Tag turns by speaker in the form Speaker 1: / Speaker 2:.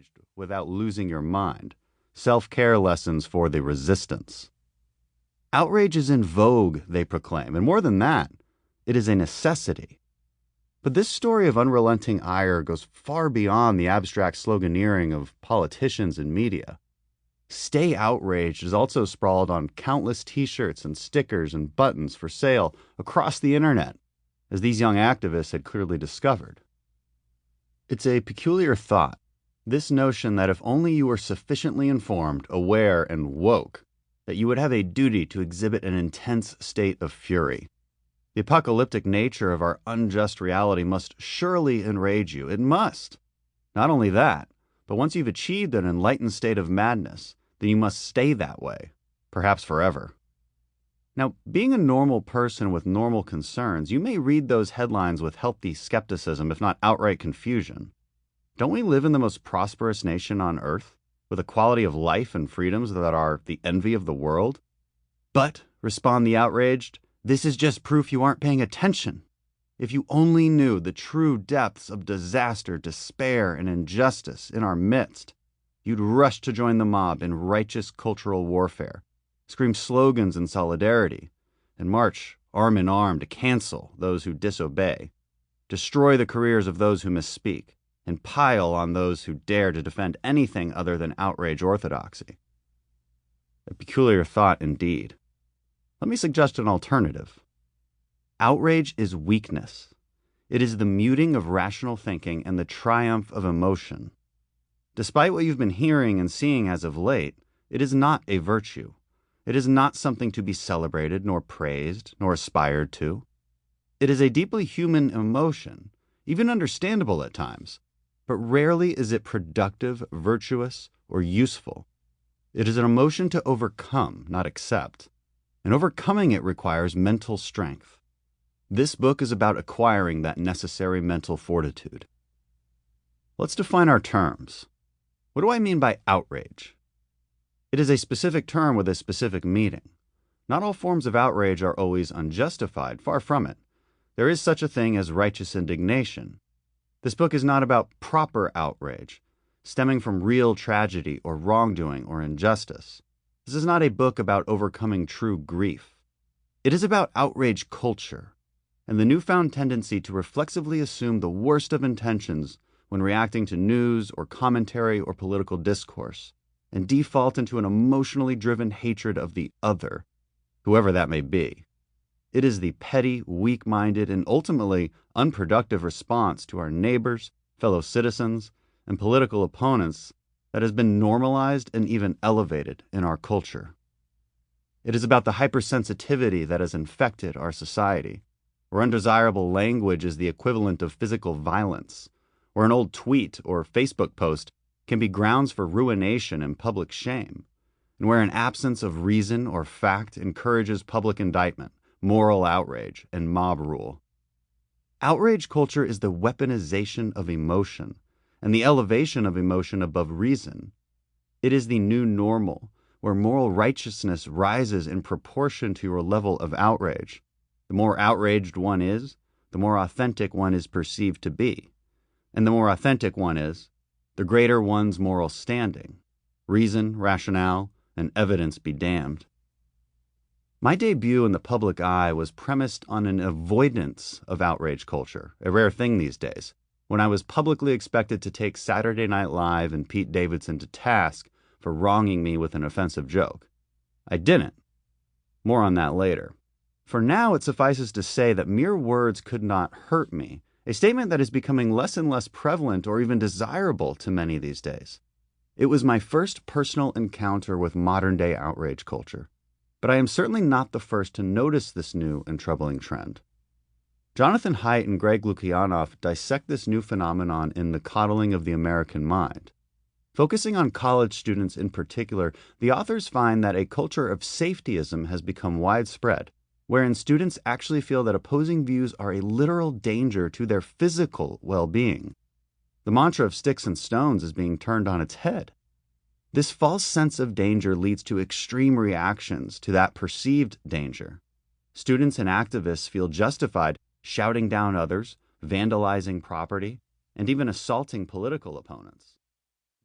Speaker 1: outraged without losing your mind. Self-care lessons for the resistance. Outrage is in vogue, they proclaim, and more than that, it is a necessity. But this story of unrelenting ire goes far beyond the abstract sloganeering of politicians and media. Stay Outraged is also sprawled on countless t-shirts and stickers and buttons for sale across the internet, as these young activists had clearly discovered. It's a peculiar thought, this notion that if only you were sufficiently informed, aware, and woke, that you would have a duty to exhibit an intense state of fury. The apocalyptic nature of our unjust reality must surely enrage you. It must. Not only that, but once you've achieved an enlightened state of madness, then you must stay that way, perhaps forever. Now, being a normal person with normal concerns, you may read those headlines with healthy skepticism, if not outright confusion. Don't we live in the most prosperous nation on earth, with a quality of life and freedoms that are the envy of the world? But, respond the outraged, this is just proof you aren't paying attention. If you only knew the true depths of disaster, despair, and injustice in our midst, you'd rush to join the mob in righteous cultural warfare, scream slogans in solidarity, and march arm in arm to cancel those who disobey, destroy the careers of those who misspeak, and pile on those who dare to defend anything other than outrage orthodoxy. A peculiar thought indeed. Let me suggest an alternative. Outrage is weakness. It is the muting of rational thinking and the triumph of emotion. Despite what you've been hearing and seeing as of late, it is not a virtue. It is not something to be celebrated, nor praised, nor aspired to. It is a deeply human emotion, even understandable at times, but rarely is it productive, virtuous, or useful. It is an emotion to overcome, not accept, and overcoming it requires mental strength. This book is about acquiring that necessary mental fortitude. Let's define our terms. What do I mean by outrage? It is a specific term with a specific meaning. Not all forms of outrage are always unjustified, far from it. There is such a thing as righteous indignation. This book is not about proper outrage, stemming from real tragedy or wrongdoing or injustice. This is not a book about overcoming true grief. It is about outrage culture and the newfound tendency to reflexively assume the worst of intentions when reacting to news or commentary or political discourse, and default into an emotionally driven hatred of the other, whoever that may be. It is the petty, weak-minded, and ultimately unproductive response to our neighbors, fellow citizens, and political opponents that has been normalized and even elevated in our culture. It is about the hypersensitivity that has infected our society, where undesirable language is the equivalent of physical violence, where an old tweet or Facebook post can be grounds for ruination and public shame, and where an absence of reason or fact encourages public indictment, moral outrage, and mob rule. Outrage culture is the weaponization of emotion and the elevation of emotion above reason. It is the new normal, where moral righteousness rises in proportion to your level of outrage. The more outraged one is, the more authentic one is perceived to be. And the more authentic one is, the greater one's moral standing. Reason, rationale, and evidence be damned. My debut in the public eye was premised on an avoidance of outrage culture, a rare thing these days, when I was publicly expected to take Saturday Night Live and Pete Davidson to task for wronging me with an offensive joke. I didn't. More on that later. For now, it suffices to say that mere words could not hurt me, a statement that is becoming less and less prevalent or even desirable to many these days. It was my first personal encounter with modern-day outrage culture, but I am certainly not the first to notice this new and troubling trend. Jonathan Haidt and Greg Lukianoff dissect this new phenomenon in The Coddling of the American Mind. Focusing on college students in particular, the authors find that a culture of safetyism has become widespread, wherein students actually feel that opposing views are a literal danger to their physical well-being. The mantra of sticks and stones is being turned on its head. This false sense of danger leads to extreme reactions to that perceived danger. Students and activists feel justified shouting down others, vandalizing property, and even assaulting political opponents.